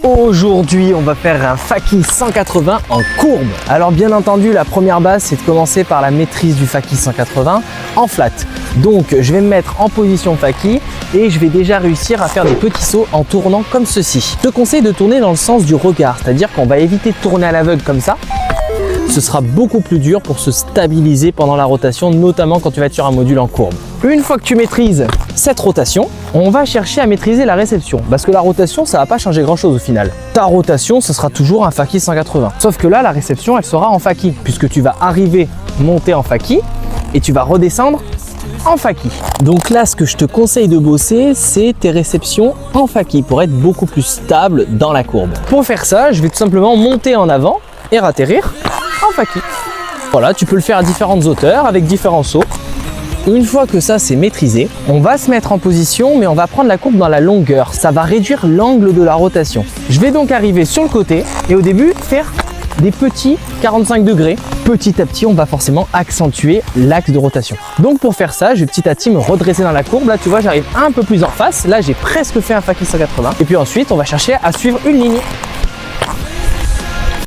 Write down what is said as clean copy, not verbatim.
Aujourd'hui, on va faire un Faki 180 en courbe. Alors bien entendu, la première base, c'est de commencer par la maîtrise du Faki 180 en flat. Donc je vais me mettre en position Faki et je vais déjà réussir à faire des petits sauts en tournant comme ceci. Je te conseille de tourner dans le sens du regard, c'est-à-dire qu'on va éviter de tourner à l'aveugle comme ça. Ce sera beaucoup plus dur pour se stabiliser pendant la rotation, notamment quand tu vas être sur un module en courbe. Une fois que tu maîtrises cette rotation, on va chercher à maîtriser la réception. Parce que la rotation, ça va pas changer grand chose au final. Ta rotation, ce sera toujours un Faki 180. Sauf que là, la réception, elle sera en Faki. Puisque tu vas arriver, monter en Faki et tu vas redescendre en Faki. Donc là, ce que je te conseille de bosser, c'est tes réceptions en Faki pour être beaucoup plus stable dans la courbe. Pour faire ça, je vais tout simplement monter en avant et atterrir en Faki. Voilà, tu peux le faire à différentes hauteurs avec différents sauts. Une fois que ça c'est maîtrisé, on va se mettre en position, mais on va prendre la courbe dans la longueur. Ça va réduire l'angle de la rotation. Je vais donc arriver sur le côté et au début faire des petits 45 degrés. Petit à petit, on va forcément accentuer l'axe de rotation. Donc pour faire ça, je vais petit à petit me redresser dans la courbe. Là, tu vois, j'arrive un peu plus en face. Là, j'ai presque fait un Faki 180. Et puis ensuite, on va chercher à suivre une ligne.